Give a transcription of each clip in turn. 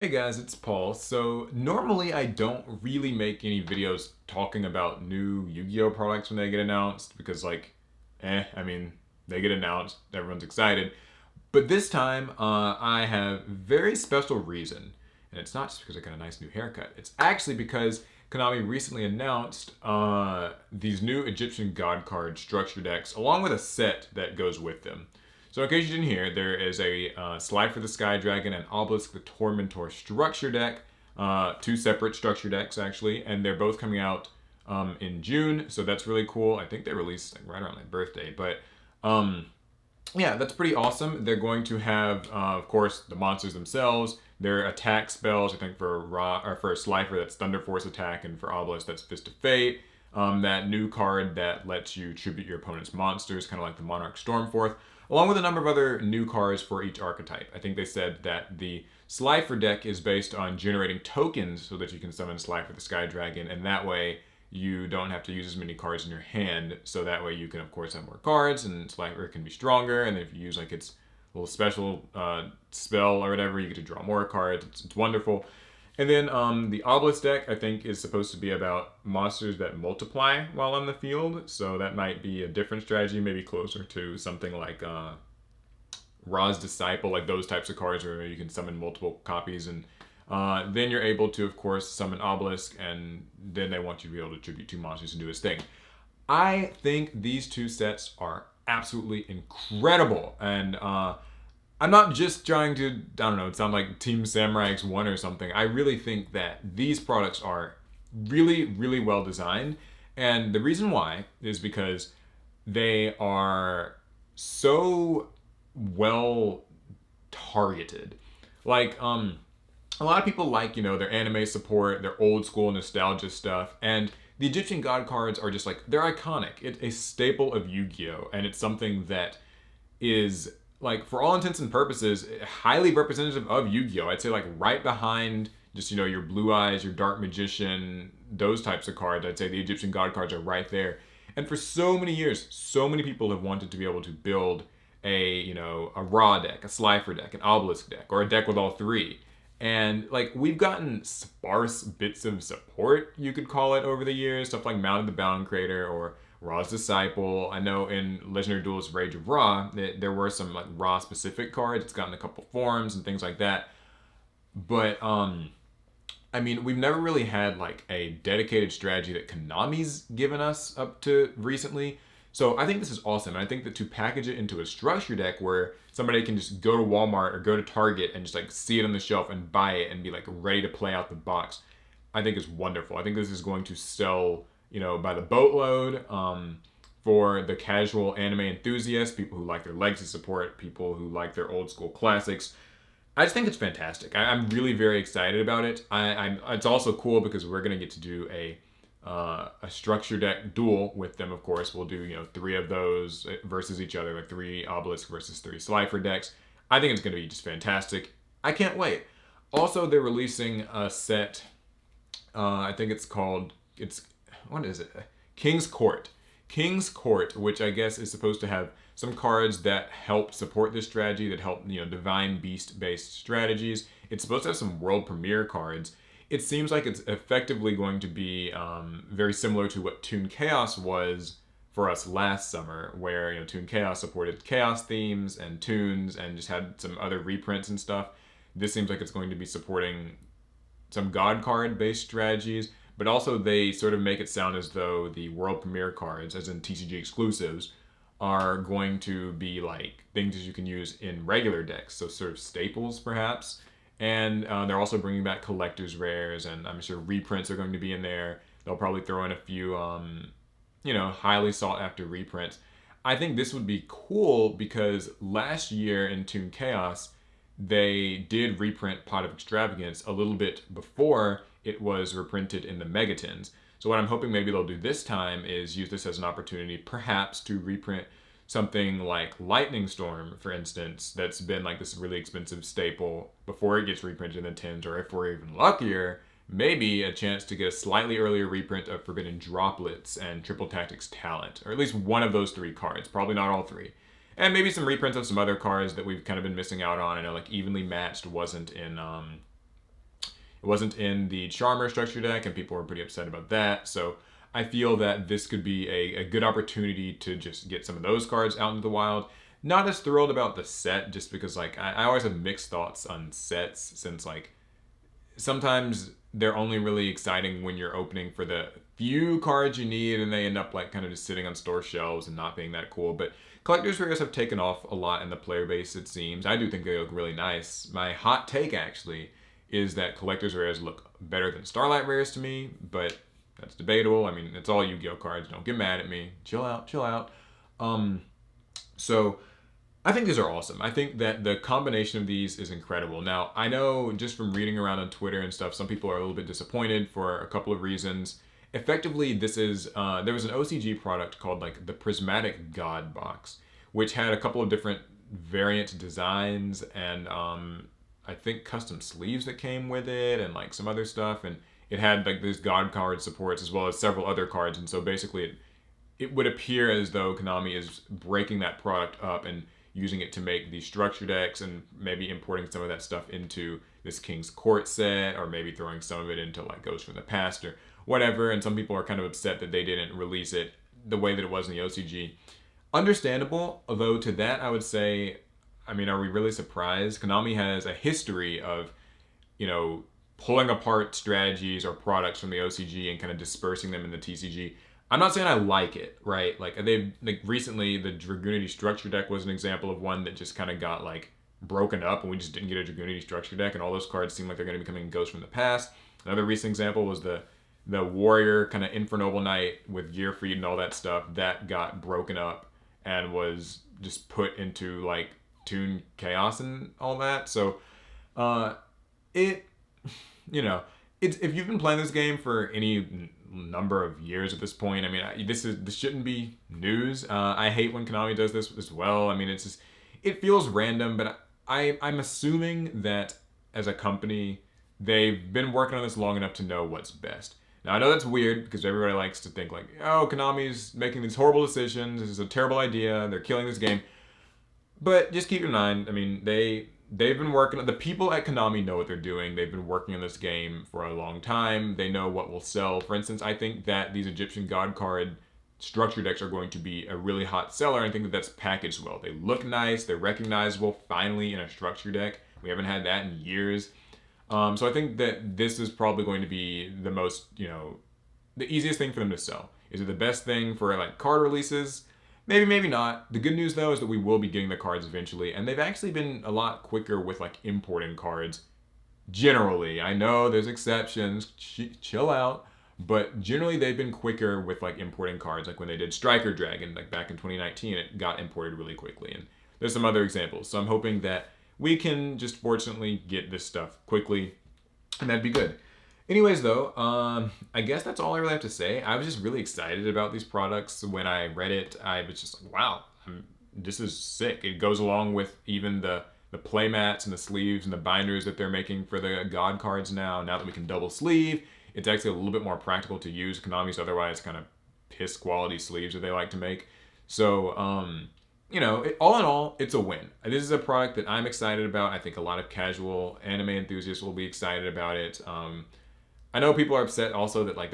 Hey guys, it's Paul. So normally I don't really make any videos talking about new Yu-Gi-Oh products when they get announced because I mean, they get announced, everyone's excited. But this time, I have a very special reason. And it's not just because I got a nice new haircut. It's actually because Konami recently announced these new Egyptian God card structure decks along with a set that goes with them. So in case you didn't hear, there is a Slide for the Sky Dragon and Obelisk the Tormentor structure deck. Two separate structure decks, actually. And they're both coming out in June. So that's really cool. I think they released right around my birthday. But yeah, that's pretty awesome. They're going to have, of course, the monsters themselves. Their attack spells. I think for for Slifer that's Thunder Force attack, and for Obelisk that's Fist of Fate. That new card that lets you tribute your opponent's monsters, kind of like the Monarch Stormforth, along with a number of other new cards for each archetype. I think they said that the Slifer deck is based on generating tokens so that you can summon Slifer the Sky Dragon, and that way you don't have to use as many cards in your hand, so that way you can of course have more cards and Slifer can be stronger, and if you use like its little special spell or whatever, you get to draw more cards. It's wonderful. And then the Obelisk deck, I think, is supposed to be about monsters that multiply while on the field. So that might be a different strategy, maybe closer to something like Ra's Disciple, like those types of cards where you can summon multiple copies. And then you're able to, of course, summon Obelisk, and then they want you to be able to tribute two monsters and do his thing. I think these two sets are absolutely incredible. And I'm not just trying to, I don't know, sound like Team Samurai X1 or something. I really think that these products are really, really well designed. And the reason why is because they are so well targeted. Like, a lot of people like, their anime support, their old school nostalgia stuff, and the Egyptian god cards are just like, they're iconic. It's a staple of Yu-Gi-Oh! And it's something that is, like, for all intents and purposes, highly representative of Yu-Gi-Oh! I'd say, like, right behind just, your Blue Eyes, your Dark Magician, those types of cards. I'd say the Egyptian god cards are right there. And for so many years, so many people have wanted to be able to build a Ra deck, a Slifer deck, an Obelisk deck, or a deck with all three. And like we've gotten sparse bits of support, you could call it, over the years. Stuff like Mounted the Bound Crater or Ra's Disciple. I know in Legendary Duelist Rage of Ra, there were some like Ra specific cards. It's gotten a couple forms and things like that. But I mean, we've never really had like a dedicated strategy that Konami's given us up to recently. So I think this is awesome. And I think that to package it into a structure deck where somebody can just go to Walmart or go to Target and just like see it on the shelf and buy it and be like ready to play out the box, I think is wonderful. I think this is going to sell, by the boatload, for the casual anime enthusiasts, people who like their legacy support, people who like their old school classics. I just think it's fantastic. I'm really very excited about it. It's also cool because we're gonna get to do a structure deck duel with them. Of course, we'll do three of those versus each other, like three Obelisk versus three Slifer decks. I think it's gonna be just fantastic. I can't wait. Also, they're releasing a set. I think it's what is it? King's Court. King's Court, which I guess is supposed to have some cards that help support this strategy, that help, Divine Beast based strategies. It's supposed to have some world premiere cards. It seems like it's effectively going to be very similar to what Toon Chaos was for us last summer, where Toon Chaos supported Chaos themes and tunes and just had some other reprints and stuff. This seems like it's going to be supporting some God card based strategies, but also they sort of make it sound as though the world premiere cards, as in TCG exclusives, are going to be like things that you can use in regular decks, so sort of staples perhaps. And they're also bringing back collector's rares, and I'm sure reprints are going to be in there. They'll probably throw in a few, highly sought after reprints. I think this would be cool because last year in Toon Chaos, they did reprint Pot of Extravagance a little bit before it was reprinted in the Megatons. So what I'm hoping maybe they'll do this time is use this as an opportunity perhaps to reprint something like Lightning Storm, for instance, that's been like this really expensive staple before it gets reprinted in the tins, or if we're even luckier, maybe a chance to get a slightly earlier reprint of Forbidden Droplets and Triple Tactics Talent, or at least one of those three cards, probably not all three. And maybe some reprints of some other cards that we've kind of been missing out on. I know like Evenly Matched wasn't in It wasn't in the Charmer structure deck, and people were pretty upset about that. So I feel that this could be a good opportunity to just get some of those cards out into the wild. Not as thrilled about the set, just because like I always have mixed thoughts on sets, since like sometimes they're only really exciting when you're opening for the few cards you need, and they end up like kind of just sitting on store shelves and not being that cool. But collector's rares have taken off a lot in the player base, it seems. I do think they look really nice. My hot take actually is that collector's rares look better than Starlight rares to me, but that's debatable. I mean, it's all Yu-Gi-Oh cards. Don't get mad at me. Chill out, chill out. So I think these are awesome. I think that the combination of these is incredible. Now, I know just from reading around on Twitter and stuff, some people are a little bit disappointed for a couple of reasons. Effectively, this is, there was an OCG product called like the Prismatic God box, which had a couple of different variant designs and I think custom sleeves that came with it and like some other stuff. And it had like these God card supports as well as several other cards. And so basically it would appear as though Konami is breaking that product up and using it to make these structure decks, and maybe importing some of that stuff into this King's Court set, or maybe throwing some of it into like Ghosts from the Past or whatever. And some people are kind of upset that they didn't release it the way that it was in the OCG. Understandable, although to that I would say, I mean, are we really surprised? Konami has a history of, you know, pulling apart strategies or products from the OCG and kind of dispersing them in the TCG. I'm not saying I like it, right? Like they've like recently the Dragoonity structure deck was an example of one that just kind of got like broken up, and we just didn't get a Dragoonity structure deck, and all those cards seem like they're going to be becoming Ghosts from the Past. Another recent example was the Warrior kind of Infernoble Knight with Gearfried and all that stuff that got broken up and was just put into like Toon Chaos and all that. So it, you know, it's, if you've been playing this game for any number of years at this point, I mean, this shouldn't be news. I hate when Konami does this as well. I mean, it's just, it feels random, but I'm assuming that as a company, they've been working on this long enough to know what's best. Now, I know that's weird because everybody likes to think like, oh, Konami's making these horrible decisions. This is a terrible idea. They're killing this game. But just keep in mind, I mean, they've been working, the people at Konami know what they're doing. They've been working on this game for a long time. They know what will sell. For instance, I think that these Egyptian God card structure decks are going to be a really hot seller. I think that that's packaged well. They look nice. They're recognizable finally in a structure deck. We haven't had that in years. So I think that this is probably going to be the most, you know, the easiest thing for them to sell. Is it the best thing for like card releases? Maybe, maybe not. The good news though is that we will be getting the cards eventually, and they've actually been a lot quicker with like importing cards. Generally, I know there's exceptions. Chill out. But generally, they've been quicker with like importing cards. Like when they did Striker Dragon, like back in 2019, it got imported really quickly. And there's some other examples. So I'm hoping that we can just fortunately get this stuff quickly, and that'd be good. Anyways, though, I guess that's all I really have to say. I was just really excited about these products. When I read it, I was just like, wow, this is sick. It goes along with even the play mats and the sleeves and the binders that they're making for the God cards now. Now that we can double sleeve, it's actually a little bit more practical to use Konami's otherwise kind of piss quality sleeves that they like to make. So, you know, all in all, it's a win. This is a product that I'm excited about. I think a lot of casual anime enthusiasts will be excited about it. I know people are upset also that like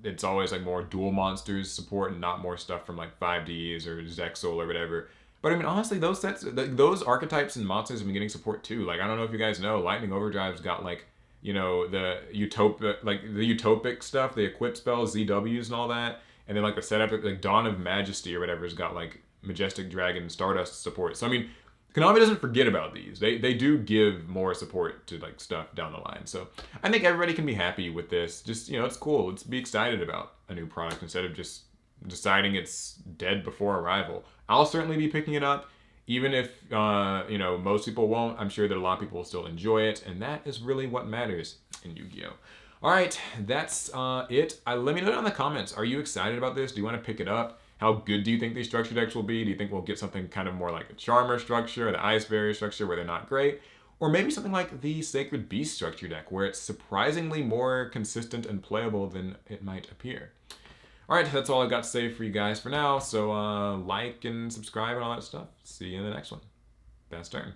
it's always like more Duel Monsters support and not more stuff from like 5Ds or Zexal or whatever. But I mean, honestly, those sets, those archetypes and monsters have been getting support too. Like, I don't know if you guys know, Lightning Overdrive's got like, you know, the Utopic stuff, the equip spells, ZWs and all that. And then like the setup, like Dawn of Majesty or whatever has got like Majestic Dragon Stardust support. So I mean, Konami doesn't forget about these. They do give more support to like stuff down the line. So I think everybody can be happy with this. Just, you know, it's cool. Let's be excited about a new product instead of just deciding it's dead before arrival. I'll certainly be picking it up, even if you know, most people won't. I'm sure that a lot of people will still enjoy it, and that is really what matters in Yu-Gi-Oh! All right, that's it. Let me know down in the comments. Are you excited about this? Do you want to pick it up? How good do you think these structure decks will be? Do you think we'll get something kind of more like a Charmer structure, the Ice Barrier structure where they're not great? Or maybe something like the Sacred Beast structure deck where it's surprisingly more consistent and playable than it might appear. All right, that's all I've got to say for you guys for now. So like and subscribe and all that stuff. See you in the next one. Best turn.